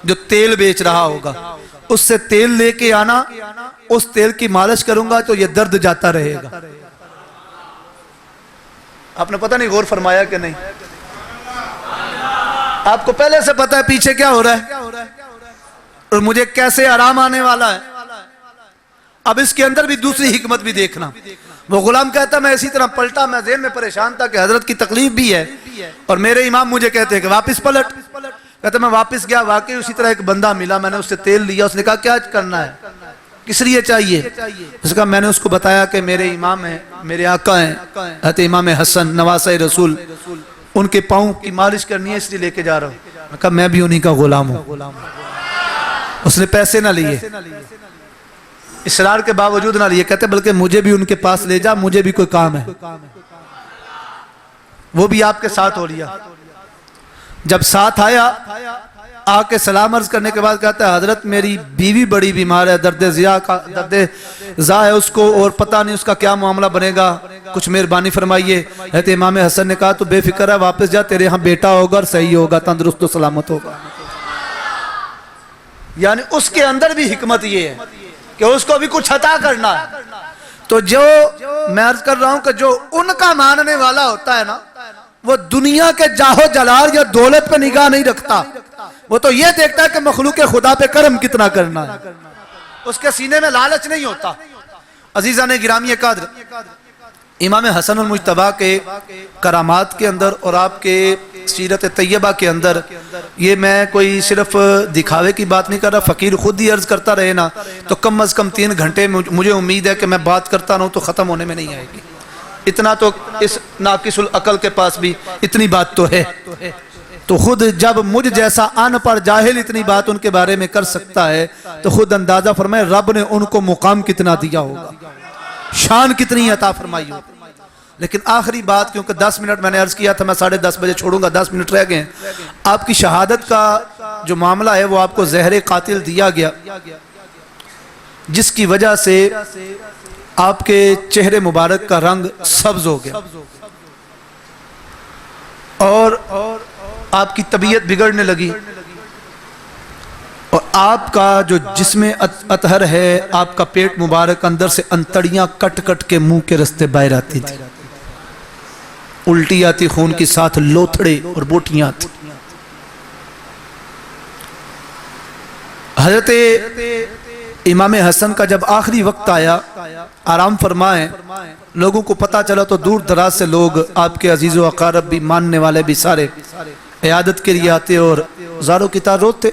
جو تیل بیچ رہا ہوگا، اس سے تیل لے کے آنا، اس تیل کی مالش کروں گا تو یہ درد جاتا رہے گا۔ آپ نے پتہ نہیں غور فرمایا کہ نہیں؟ آپ کو پہلے سے پتہ ہے پیچھے کیا ہو رہا ہے اور مجھے کیسے آرام آنے والا ہے۔ اب اس کے اندر بھی دوسری حکمت بھی دیکھنا۔ وہ غلام کہتا میں اسی طرح پلٹا، میں ذہن میں پریشان تھا کہ حضرت کی تکلیف بھی ہے اور میرے امام مجھے کہتے ہیں کہ واپس پلٹ۔ کہتا میں واپس گیا، واقعی اسی طرح ایک بندہ ملا، میں نے اس سے تیل لیا، اس نے کہا کیا کرنا ہے، کس لیے چاہیے؟ اس کا میں نے اس کو بتایا کہ میرے امام ہیں، میرے آقا ہیں حضرت امام حسن نواسہ رسول، ان کے پاؤں کی مالش کرنی ہے اس لیے لے کے جا رہا ہوں۔ کہا میں بھی انہی کا غلام ہوں۔ اس نے پیسے نہ لیے، اصرار کے باوجود نہ لیے، کہتے بلکہ مجھے بھی ان کے پاس لے جا، مجھے بھی کوئی کام ہے۔ وہ بھی آپ کے ساتھ ہو لیا۔ جب ساتھ آیا، آ کے سلام عرض کرنے کے بعد کہتا ہے حضرت میری بیوی بڑی بیمار ہے، درد زا ہے اس کو، اور پتہ نہیں اس کا کیا معاملہ بنے گا، کچھ مہربانی فرمائیے۔ حضرت امام حسن نے کہا تو بے فکر ہے، واپس جا، تیرے ہاں بیٹا ہوگا اور صحیح ہوگا، تندرست و سلامت ہوگا۔ یعنی اس کے اندر بھی حکمت یہ ہے کہ اس کو بھی کچھ عطا کرنا ہے۔ تو جو میں عرض کر رہا ہوں کہ جو ان کا ماننے والا ہوتا ہے نا، وہ دنیا کے جاہو جلال یا دولت پہ نگاہ نہیں رکھتا، وہ تو یہ دیکھتا ہے کہ مخلوق خدا پہ کرم کتنا کرنا ہے، اس کے سینے میں لالچ نہیں ہوتا۔ عزیزان گرامی قدر، امام حسن المجتبیٰ کے کرامات کے اندر اور آپ کے سیرت طیبہ کے اندر، یہ میں کوئی صرف دکھاوے کی بات نہیں کر رہا، فقیر خود ہی عرض کرتا رہے نا تو کم از کم 3 گھنٹے مجھے امید ہے کہ میں بات کرتا رہوں تو ختم ہونے میں نہیں آئے گی۔ اتنا تو اس ناقص العقل کے پاس بھی اتنی بات تو ہے، تو خود جب مجھ جیسا ان پڑھ جاہل اتنی بات ان کے بارے میں کر سکتا ہے تو خود اندازہ فرمائے رب نے ان کو مقام کتنا دیا ہوگا، شان کتنی عطا فرمائی ہوگی۔ لیکن آخری بات، کیونکہ 10 منٹ میں نے عرض کیا تھا میں 10:30 بجے چھوڑوں گا، 10 منٹ رہ گئے ہیں۔ آپ کی شہادت کا جو معاملہ ہے وہ آپ کو زہر قاتل دیا گیا، جس کی وجہ سے آپ کے چہرے مبارک کا رنگ سبز ہو گیا اور آپ کی طبیعت بگڑنے لگی، اور آپ کا جو جسم اطہر ہے، آپ کا پیٹ مبارک اندر سے انتڑیاں کٹ کٹ کے منہ کے رستے باہر آتی تھی، الٹی آتی، خون کے ساتھ لوتھڑے اور بوٹیاں آتی۔ حضرت امام حسن کا جب آخری وقت آیا، آرام فرمائیں، لوگوں کو پتا چلا تو دور دراز سے لوگ، آپ کے عزیز و اقارب بھی، ماننے والے بھی، سارے عیادت کے لیے آتے اور زاروں کی طرح روتے۔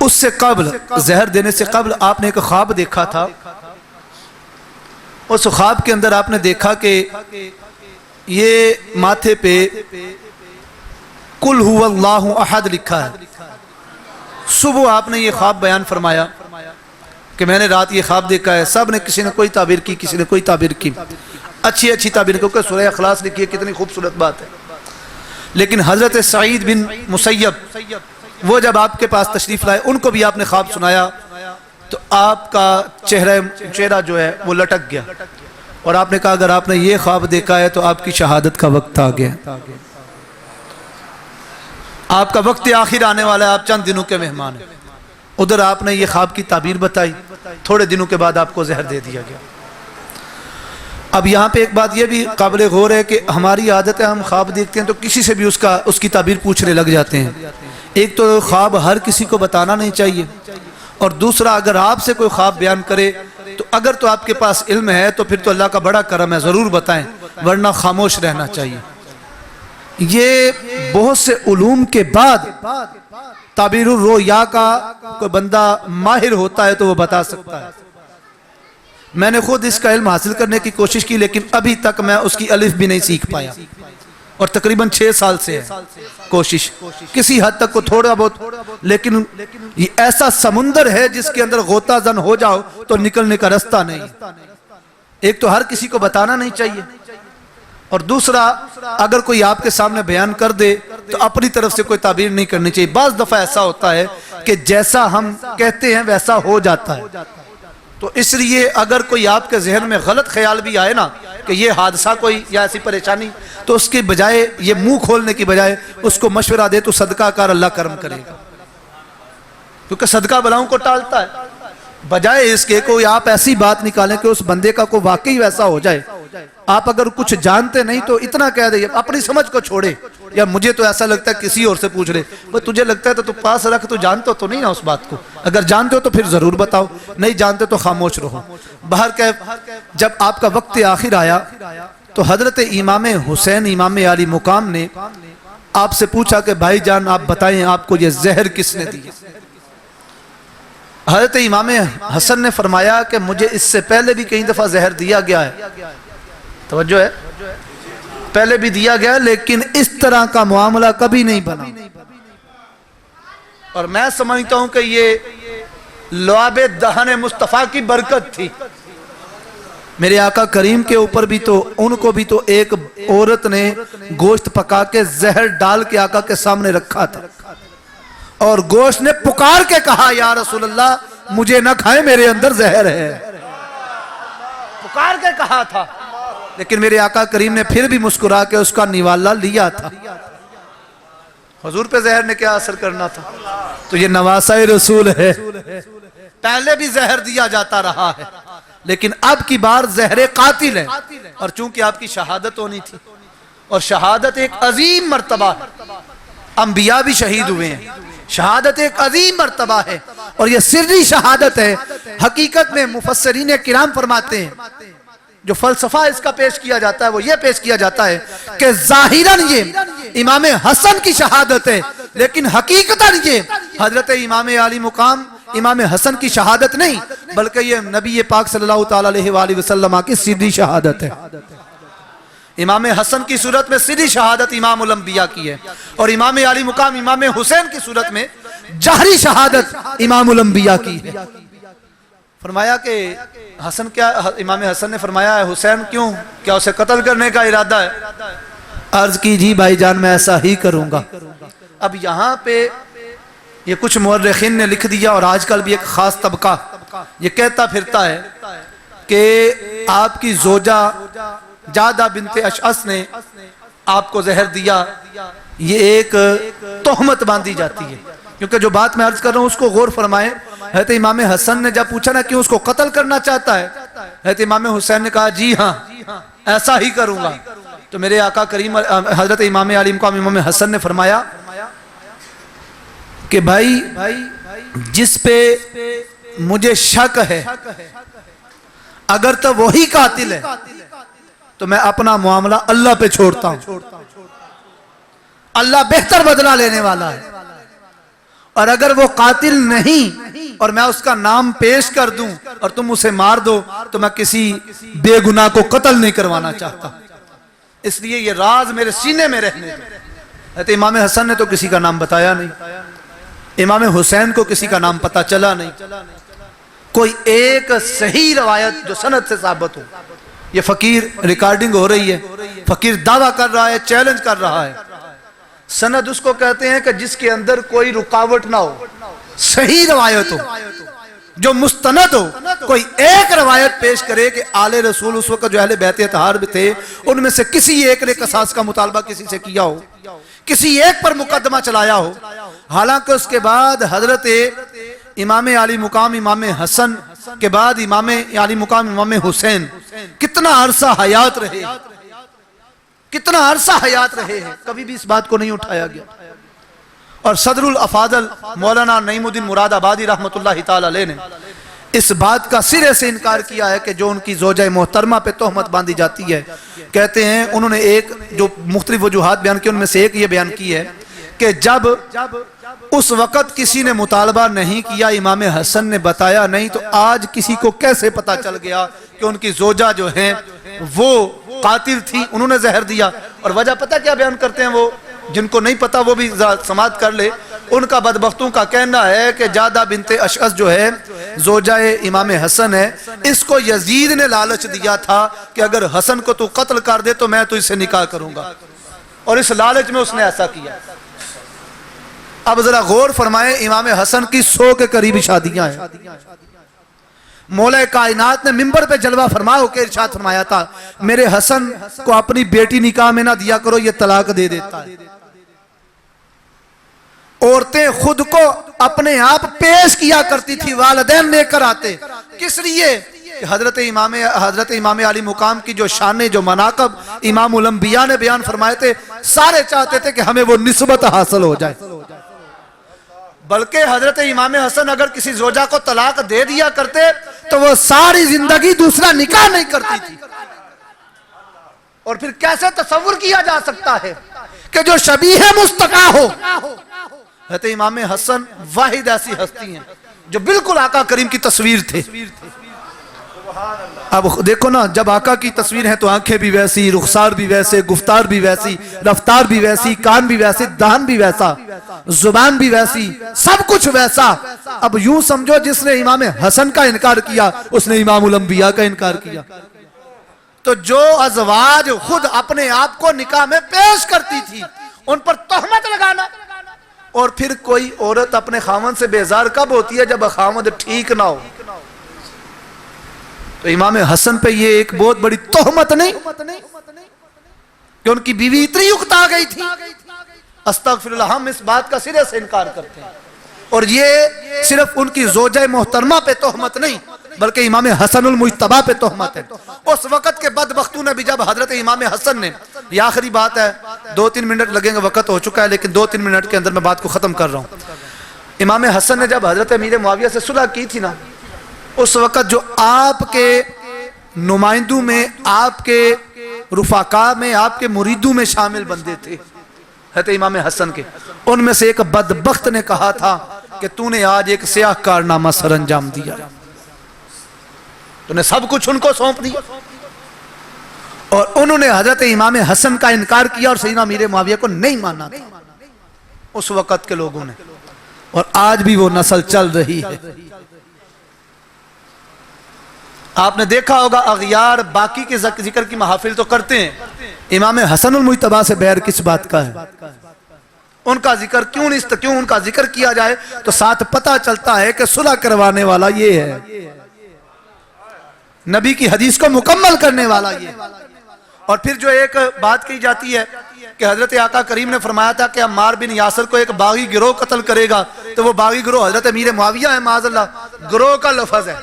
اس سے قبل، زہر دینے سے قبل آپ نے ایک خواب دیکھا تھا، اس خواب کے اندر آپ نے دیکھا کہ یہ ماتھے پہ قل هو اللہ احد لکھا ہے۔ صبح آپ نے یہ خواب بیان فرمایا کہ میں نے رات یہ خواب دیکھا ہے، سب نے کسی نے کوئی تعبیر کی، کسی نے کوئی تعبیر کی، اچھی اچھی تعبیر، کیونکہ سورہ اخلاص لکھی ہے، کتنی خوبصورت بات ہے۔ لیکن حضرت سعید بن مسیب وہ جب آپ کے پاس تشریف لائے، ان کو بھی آپ نے خواب سنایا تو آپ کا چہرہ جو ہے وہ لٹک گیا، اور آپ نے کہا اگر آپ نے یہ خواب دیکھا ہے تو آپ کی شہادت کا وقت آ گیا، آپ کا وقت آخر آنے والا ہے، آپ چند دنوں کے مہمان ہیں۔ ادھر آپ نے یہ خواب کی تعبیر بتائی، تھوڑے دنوں کے بعد آپ کو زہر دے دیا گیا۔ اب یہاں پہ ایک بات یہ بھی قابل غور ہے کہ ہماری عادت ہے، ہم خواب دیکھتے ہیں تو کسی سے بھی اس کی تعبیر پوچھنے لگ جاتے ہیں۔ ایک تو خواب ہر کسی کو بتانا نہیں چاہیے، اور دوسرا اگر آپ سے کوئی خواب بیان کرے تو اگر تو آپ کے پاس علم ہے تو پھر تو اللہ کا بڑا کرم ہے، ضرور بتائیں، ورنہ خاموش رہنا چاہیے۔ یہ بہت سے علوم کے بعد تعبیر الرؤیا کا کوئی بندہ ماہر ہوتا ہے تو وہ بتا سکتا ہے۔ میں نے خود اس کا علم حاصل کرنے کی کوشش کی، لیکن ابھی تک میں اس کی الف بھی نہیں سیکھ پایا، اور تقریباً 6 سال سے ہے کوشش، کسی حد تک کو تھوڑا بہت، لیکن یہ ایسا سمندر ہے جس کے اندر غوطہ زن ہو جاؤ تو نکلنے کا راستہ نہیں۔ ایک تو ہر کسی کو بتانا نہیں چاہیے، اور دوسرا اگر کوئی آپ کے سامنے بیان کر دے تو اپنی طرف سے کوئی تعبیر نہیں کرنی چاہیے۔ بعض دفعہ ایسا ہوتا ہے کہ جیسا ہم کہتے ہیں ویسا ہو جاتا ہے، تو اس لیے اگر کوئی آپ کے ذہن میں غلط خیال بھی آئے نا کہ یہ حادثہ کوئی یا ایسی پریشانی، تو اس کے بجائے یہ منہ کھولنے کی بجائے اس کو مشورہ دے تو صدقہ کار اللہ کرم کرے گا، کیونکہ صدقہ بلاؤں کو ٹالتا ہے۔ بجائے اس کے کوئی آپ ایسی بات نکالیں کہ اس بندے کا کوئی واقعی ویسا ہو جائے۔ آپ اگر کچھ جانتے نہیں تو اتنا کہہ دیں، اپنی سمجھ کو چھوڑے، یا مجھے تو ایسا لگتا ہے کسی اور سے پوچھ رہے، وہ تجھے لگتا ہے تو پاس رکھ، تو جانتے تو نہیں نا اس بات کو، اگر جانتے ہو تو پھر ضرور بتاؤ، نہیں جانتے تو خاموش رہو۔ جب آپ کا وقت آخر آیا تو حضرت امام حسین امام علی مقام نے آپ سے پوچھا کہ بھائی جان آپ بتائیں آپ کو یہ زہر کس نے دی؟ حضرت امام حسن نے فرمایا کہ مجھے اس سے پہلے بھی کئی دفعہ زہر دیا گیا ہے، توجہ ہے، پہلے بھی دیا گیا لیکن اس طرح کا معاملہ کبھی نہیں بنا، اور میں سمجھتا ہوں کہ یہ لعاب دہن مصطفیٰ کی برکت تھی. میرے آقا کریم کے اوپر بھی تو ان کو بھی تو ایک عورت نے گوشت پکا کے زہر ڈال کے آقا کے سامنے رکھا تھا اور گوشت نے پکار کے کہا یا رسول اللہ مجھے نہ کھائیں میرے اندر زہر ہے. پکار کے کہا تھا لیکن میرے آقا کریم نے پھر بھی مسکرا کے اس کا نوالا لیا تھا. حضور پہ زہر نے کیا اثر کرنا تھا؟ تو یہ نواسہ رسول ہے. پہلے بھی زہر دیا جاتا رہا ہے لیکن اب کی بار زہر قاتل ہے. اور چونکہ آپ کی شہادت ہونی تھی اور شہادت ایک عظیم مرتبہ ہے, انبیاء بھی شہید ہوئے ہیں, شہادت ایک عظیم مرتبہ ہے اور یہ سری شہادت ہے. حقیقت میں مفسرین کرام فرماتے ہیں جو فلسفہ اس کا پیش کیا جاتا ہے وہ یہ پیش کیا جاتا ہے کہ ظاہراً یہ امام حسن کی شہادت ہے لیکن حقیقتاً یہ حضرت امام علی مقام امام حسن کی شہادت نہیں بلکہ یہ نبی پاک صلی اللہ تعالیٰ علیہ وآلہ وسلم کی سیدھی شہادت ہے. امام حسن کی صورت میں سیدھی شہادت امام الانبیاء کی ہے اور امام علی مقام امام حسین کی صورت میں جہری شہادت امام الانبیاء کی ہے. فرمایا کہ حسن کیا امام حسن نے فرمایا ہے حسین کیوں, کیا اسے قتل کرنے کا ارادہ ہے؟ عرض کی جی بھائی جان میں ایسا ہی کروں گا. اب یہاں پہ یہ کچھ مورخین نے لکھ دیا اور آج کل بھی ایک خاص طبقہ یہ کہتا پھرتا ہے کہ آپ کی زوجہ جادہ بنت اشعث نے آپ کو زہر دیا. یہ ایک تہمت باندھی جاتی ہے کیونکہ جو بات میں عرض کر رہا ہوں اس کو غور فرمائیں. حضرت امام حسن نے جب پوچھا نا کیوں اس کو قتل کرنا چاہتا ہے, حضرت امام حسین نے کہا جی ہاں ایسا ہی کروں گا. تو میرے آقا کریم حضرت امام علی مقام امام حسن نے فرمایا کہ بھائی جس پہ مجھے شک ہے اگر تو وہی قاتل ہے تو میں اپنا معاملہ اللہ پہ چھوڑتا ہوں, اللہ بہتر بدلہ لینے والا ہے. اور اگر وہ قاتل نہیں اور میں اس کا نام پیش کر دوں اور تم اسے مار دو تو میں کسی بے گناہ کو قتل نہیں کروانا چاہتا, اس لیے یہ راز میرے سینے میں رہنے دو. حضرت امام حسن نے تو کسی کا نام بتایا نہیں, امام حسین کو کسی کا نام پتہ چلا نہیں. کوئی ایک صحیح روایت جو سند سے ثابت ہو. یہ فقیر ریکارڈنگ ہو رہی ہے, فقیر دعویٰ کر رہا ہے, چیلنج کر رہا ہے. سند اس کو کہتے ہیں کہ جس کے اندر کوئی رکاوٹ نہ ہو, صحیح روایت ہو, جو مستند ہو. کوئی ایک روایت پیش کرے کہ آل رسول اس وقت جو اہل بیت اطہار بھی تھے ان میں سے کسی ایک نے قصاص کا مطالبہ کسی سے کیا ہو, کسی ایک پر مقدمہ چلایا ہو. حالانکہ اس کے بعد حضرت امام علی مقام امام حسن کے بعد امام علی مقام امام حسین کتنا عرصہ حیات رہے, کتنا عرصہ حیات رہے ہیں, کبھی بھی اس بات کو نہیں اٹھایا گیا. اور صدر الافاضل مولانا نعیم الدین مراد آبادی رحمت اللہ تعالی علیہ نے اس بات کا سرے سے انکار کیا ہے کہ جو ان کی زوجہ محترمہ پہ تہمت باندھی جاتی ہے. کہتے ہیں انہوں نے ایک جو مختلف وجوہات بیان کی ان میں سے ایک یہ بیان کی ہے کہ جب اس وقت کسی نے مطالبہ نہیں کیا, امام حسن نے بتایا نہیں, تو آج کسی کو کیسے پتا چل گیا کہ ان کی زوجہ جو ہیں وہ قاتل تھی, انہوں نے زہر دیا. اور وجہ پتہ کیا بیان کرتے ہیں, وہ جن کو نہیں پتا وہ بھی سماعت کر لے. ان کا بدبختوں کا کہنا ہے کہ جادہ بنت اشعث جو ہے زوجہ امام حسن ہے, اس کو یزید نے لالچ دیا تھا کہ اگر حسن کو تو قتل کر دے تو میں تو اس سے نکاح کروں گا, اور اس لالچ میں اس نے ایسا کیا. اب ذرا غور فرمائیں, امام حسن کی 100 کے قریب شادیاں ہیں. مولا کائنات نے منبر پہ جلوہ فرما ہو کے ارشاد فرمایا تھا میرے حسن کو اپنی بیٹی نکاح میں نہ دیا کرو, یہ طلاق دے دیتا ہے. عورتیں خود کو اپنے آپ پیش کیا کرتی تھی, والدین لے کر آتے. کس لیے؟ کہ حضرت امام علی مقام کی جو شانیں جو مناقب امام الانبیاء نے بیان فرمائے تھے, سارے چاہتے تھے کہ ہمیں وہ نسبت حاصل ہو جائے. بلکہ حضرت امام حسن اگر کسی زوجہ کو طلاق دے دیا کرتے تو وہ ساری زندگی دوسرا نکاح نہیں کرتی تھی. اور پھر کیسے تصور کیا جا سکتا ہے کہ جو شبیہ مستقا ہو. حضرت امام حسن واحد ایسی ہستی ہیں جو بالکل آقا کریم کی تصویر تھے. اب دیکھو نا، جب آقا کی تصویر ہے تو آنکھیں بھی ویسی، رخسار بھی ویسے، گفتار بھی ویسی، رفتار بھی ویسی، کان بھی ویسے، دہن بھی ویسا، زبان بھی ویسی، سب کچھ ویسا۔ اب یوں سمجھو جس نے امام حسن کا انکار کیا اس نے امام الانبیاء کا انکار کیا۔ تو جو ازواج خود اپنے آپ کو نکاح میں پیش کرتی تھی ان پر تہمت لگانا، اور پھر کوئی عورت اپنے خاوند سے بیزار کب ہوتی ہے؟ جب خاوند ٹھیک نہ ہو۔ تو امام حسن پہ یہ ایک بہت بڑی تہمت نہیں کہ ان کی بیوی اتنی اکتا گئی تھی؟ استغفراللہ، ہم اس بات کا سرے سے انکار کرتے ہیں۔ اور یہ صرف ان کی زوجہ محترمہ پہ تہمت نہیں بلکہ امام حسن المجتبی پہ تہمت ہے۔ اس وقت کے بدبختوں نے بھی جب حضرت امام حسن نے، یہ آخری بات ہے، 2-3 منٹ لگیں گے، وقت ہو چکا ہے لیکن 2-3 منٹ کے اندر میں بات کو ختم کر رہا ہوں۔ امام حسن نے جب حضرت امیر معاویہ سے صلح کی تھی نا، اس وقت جو آپ کے نمائندوں میں، آپ کے رفقا میں، آپ کے مریدوں میں شامل بندے تھے حضرت امام حسن کے، ان میں سے ایک بدبخت نے کہا تھا کہ تو نے آج ایک سیاہ کارنامہ سر انجام دیا، تو نے سب کچھ ان کو سونپ دیا۔ اور انہوں نے حضرت امام حسن کا انکار کیا اور سیدنا امیر معاویہ کو نہیں مانا تھا اس وقت کے لوگوں نے، اور آج بھی وہ نسل چل رہی ہے۔ آپ نے دیکھا ہوگا اغیار باقی کے ذکر کی محافل تو کرتے ہیں، امام حسن المجتبی سے بیر کس بات کا ہے؟ ان کا ذکر کیوں ان کا ذکر کیا جائے تو ساتھ پتہ چلتا ہے کہ صلح کروانے والا یہ ہے، نبی کی حدیث کو مکمل کرنے والا یہ۔ اور پھر جو ایک بات کی جاتی ہے کہ حضرت آقا کریم نے فرمایا تھا کہ عمار بن یاسر کو ایک باغی گروہ قتل کرے گا، تو وہ باغی گروہ حضرت امیر معاویہ ہے، معاذ اللہ، گروہ کا لفظ ہے،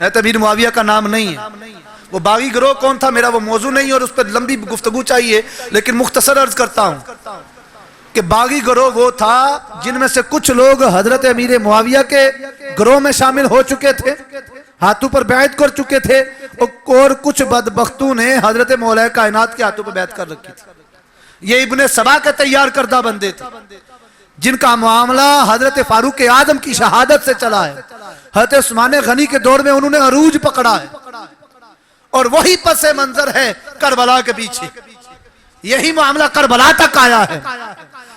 حضرت امیر معاویہ کا نام نہیں ہے۔ وہ باغی گروہ کون تھا میرا وہ موضوع نہیں اور اس پر لمبی گفتگو چاہیے، لیکن مختصر عرض کرتا ہوں کہ باغی گروہ وہ تھا جن میں سے کچھ لوگ حضرت امیر معاویہ کے گروہ میں شامل ہو چکے تھے، ہاتھوں پر بیعت کر چکے تھے، اور کچھ بدبختوں نے حضرت مولا کائنات کے ہاتھوں پر بیعت کر رکھی تھی۔ یہ ابن سبا کے تیار کردہ بندے تھے جن کا معاملہ حضرت فاروق اعظم کی شہادت سے چلا ہے، حضرت عثمان غنی کے دور میں انہوں نے عروج پکڑا ہے، اور وہی پس منظر ہے کربلا کے پیچھے، یہی معاملہ کربلا تک آیا ہے،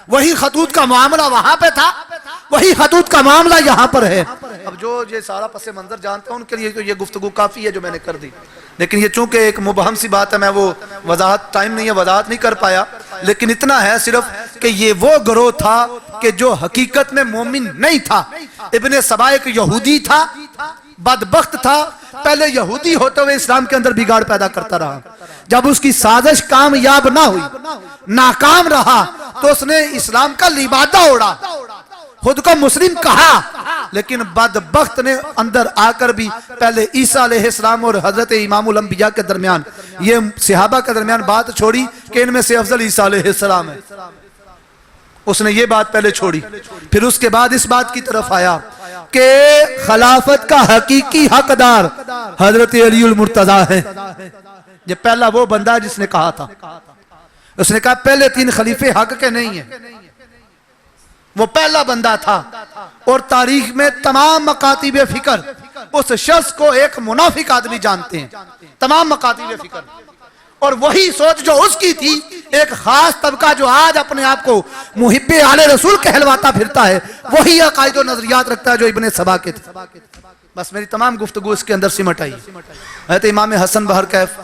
وہی خطوط کا معاملہ وہاں پہ تھا، وہی خطوط کا معاملہ یہاں پر ہے۔ اب جو یہ سارا پس منظر جانتے ہیں ان کے لیے تو یہ گفتگو کافی ہے جو میں نے کر دی، لیکن یہ چونکہ ایک مبہم سی بات ہے، میں وہ وضاحت ٹائم نہیں ہے، وضاحت نہیں کر پایا، لیکن اتنا ہے صرف کہ یہ وہ گروہ تھا کہ جو حقیقت میں مومن نہیں تھا۔ ابن سبا ایک یہودی تھا، بدبخت تھا، پہلے یہودی ہوتے ہوئے اسلام کے اندر بگاڑ پیدا کرتا رہا، جب اس کی سازش کامیاب نہ ہوئی، ناکام رہا، تو اس نے اسلام کا لبادہ اوڑا، خود کو مسلم کہا، لیکن بدبخت نے اندر آ کر بھی پہلے عیسیٰ علیہ السلام اور حضرت امام الانبیاء کے درمیان، یہ صحابہ کے درمیان بات چھوڑی کہ ان میں سے افضل عیسیٰ علیہ السلام ہے، اس نے یہ بات پہلے چھوڑی، پھر اس کے بعد اس بات کی طرف آیا کہ خلافت کا حقیقی حقدار حضرت علی المرتضیٰ ہے۔ یہ پہلا وہ بندہ جس نے کہا تھا، اس نے کہا پہلے 3 خلیفے حق کے نہیں ہیں، وہ پہلا بندہ تھا، اور تاریخ میں تمام مکاتب فکر اس شخص کو ایک منافق آدمی جانتے ہیں، تمام مکاتب فکر، اور وہی سوچ جو اس کی تھی، ایک خاص طبقہ جو آج اپنے آپ کو محب آل رسول کہلواتا پھرتا ہے، وہی عقائد و نظریات رکھتا ہے جو ابن سبا کے تھے۔ بس میری تمام گفتگو اس کے اندر سمٹ آئی۔ حضرت امام حسن بہرکیف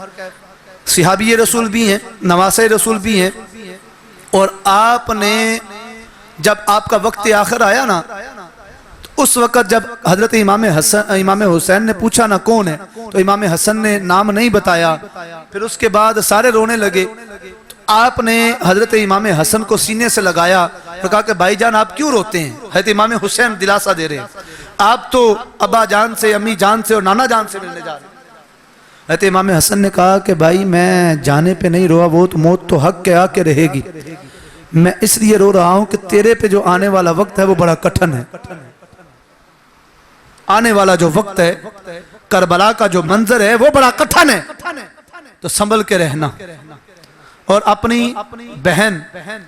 صحابی رسول بھی ہیں، نواسہ رسول بھی ہیں، اور آپ نے جب آپ کا وقت آخر آیا نا، تو اس وقت جب حضرت امام حسین نے پوچھا نا کون ہے، تو امام حسن نے نام نہیں بتایا، پھر اس کے بعد سارے رونے لگے، تو آپ نے حضرت امام حسن کو سینے سے لگایا اور کہا کہ بھائی جان آپ کیوں روتے ہیں؟ حضرت امام حسین دلاسا دے رہے ہیں، آپ تو ابا جان سے، امی جان سے اور نانا جان سے ملنے جا رہے ہیں۔ حضرت امام حسن نے کہا کہ بھائی میں جانے پہ نہیں روا، وہ تو موت تو حق کے آ کے رہے گی، میں اس لیے رو رہا ہوں کہ تیرے پہ جو آنے والا وقت ہے وہ بڑا کٹھن ہے، آنے والا جو وقت ہے، کربلا کا جو منظر ہے وہ بڑا کٹھن ہے، تو سنبھل کے رہنا۔ اور اپنی بہن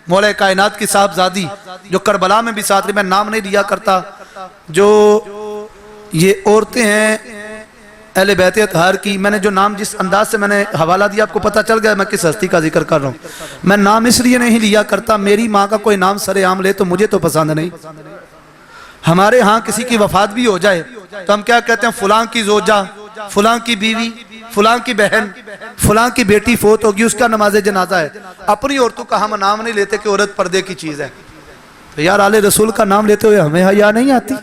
مولا کائنات کی صاحبزادی جو کربلا میں بھی ساتھ رہی، میں نام نہیں لیا کرتا، جو یہ عورتیں ہیں اہل بیت اطہار کی، میں نے جو نام جس انداز سے میں نے حوالہ دیا آپ کو پتہ چل گیا میں کس ہستی کا ذکر کر رہا ہوں۔ میں نام اس لیے نہیں لیا کرتا، میری ماں کا کوئی نام سر عام لے تو مجھے تو پسند نہیں۔ ہمارے ہاں کسی کی وفات بھی ہو جائے تو ہم کیا کہتے ہیں، فلاں کی زوجہ، فلاں کی بیوی، فلاں کی بہن، فلاں کی بیٹی فوت ہوگی، اس کا نماز جنازہ ہے۔ اپنی عورتوں کا ہم نام نہیں لیتے کہ عورت پردے کی چیز ہے۔ تو یار آل رسول کا نام لیتے ہوئے ہمیں حیا نہیں آتی؟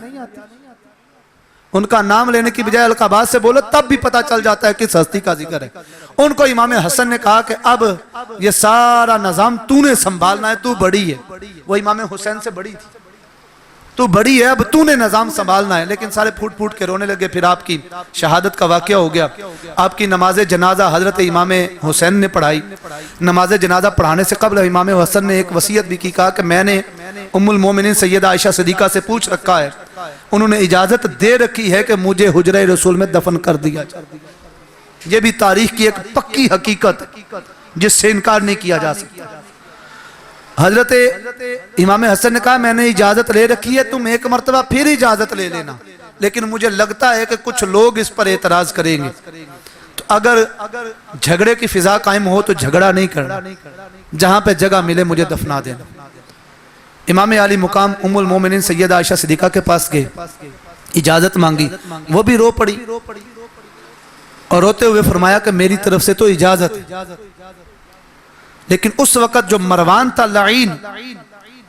ان کا نام لینے کی بجائے القابات سے بولو تب بھی پتہ چل جاتا ہے کس ہستی کا ذکر ہے۔ ان کو امام حسن نے کہا کہ اب یہ سارا نظام تو نے سنبھالنا ہے، تو بڑی ہے۔ وہ امام حسین سے بڑی تھی، تو بڑی ہے، اب تو نے نظام سنبھالنا ہے۔ لیکن سارے پھوٹ پھوٹ کے رونے لگے۔ پھر آپ کی شہادت کا واقعہ ہو گیا۔ آپ کی نماز جنازہ حضرت امام حسین نے پڑھائی۔ نماز جنازہ پڑھانے سے قبل امام حسن نے ایک وصیت بھی کی، کہا کہ میں نے ام المومنین سیدہ عائشہ صدیقہ سے پوچھ رکھا ہے، انہوں نے اجازت دے رکھی ہے کہ مجھے حجرہ رسول میں دفن کر دیا جائے۔ یہ بھی تاریخ کی ایک پکی حقیقت جس سے انکار نہیں کیا جا سکتا۔ حضرت امام حسن نے کہا میں نے اجازت لے رکھی ہے، تم ایک مرتبہ پھر اجازت لے لینا، لیکن مجھے لگتا ہے کہ کچھ لوگ اس پر اعتراض کریں گے، تو اگر جھگڑے کی فضا قائم ہو تو جھگڑا نہیں کرنا، جہاں پہ جگہ ملے مجھے دفنا دینا۔ امام علی مقام ام المومنین سیدہ عائشہ صدیقہ کے پاس گئے، اجازت مانگی، وہ بھی رو پڑی اور روتے ہوئے فرمایا کہ میری طرف سے تو اجازت، لیکن اس وقت جو مروان تھا لعین،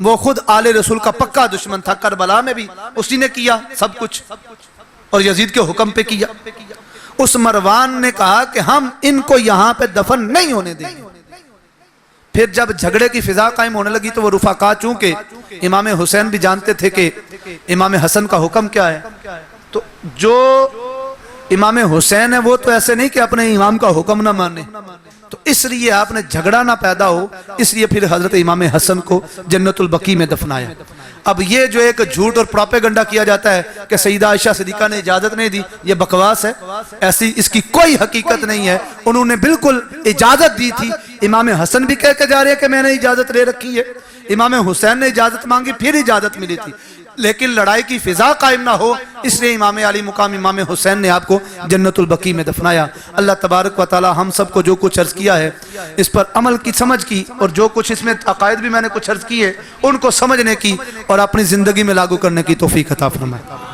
وہ خود آل رسول کا پکا دشمن تھا، کربلا میں بھی اسی نے کیا سب کچھ اور یزید کے حکم پہ کیا۔ اس مروان نے کہا کہ ہم ان کو یہاں پہ دفن نہیں ہونے دیں گے۔ پھر جب جھگڑے کی فضا قائم ہونے لگی تو وہ رفقا، چونکہ امام حسین بھی جانتے تھے کہ امام حسن کا حکم کیا ہے، تو جو امام حسین ہے وہ تو ایسے نہیں کہ اپنے امام کا حکم نہ مانے، تو اس لیے آپ نے جھگڑا نہ پیدا ہو، اس لیے پھر حضرت امام حسن کو جنت البقیع میں دفنایا۔ اب یہ جو ایک جھوٹ اور پروپیگنڈا کیا جاتا ہے کہ سیدہ عائشہ صدیقہ نے اجازت نہیں دی، یہ بکواس ہے، ایسی اس کی کوئی حقیقت نہیں ہے۔ انہوں نے بالکل اجازت دی تھی۔ امام حسن بھی کہہ کے جا رہے ہیں کہ میں نے اجازت لے رکھی ہے، امام حسین نے اجازت مانگی پھر اجازت ملی تھی، لیکن لڑائی کی فضا قائم نہ ہو، اس لیے امام علی مقام امام حسین نے آپ کو جنت البقیع میں دفنایا۔ اللہ تبارک و تعالی ہم سب کو جو کچھ عرض کیا ہے اس پر عمل کی، سمجھ کی، اور جو کچھ اس میں عقائد بھی میں نے کچھ عرض کی ہے ان کو سمجھنے کی اور اپنی زندگی میں لاگو کرنے کی توفیق عطا فرمائے۔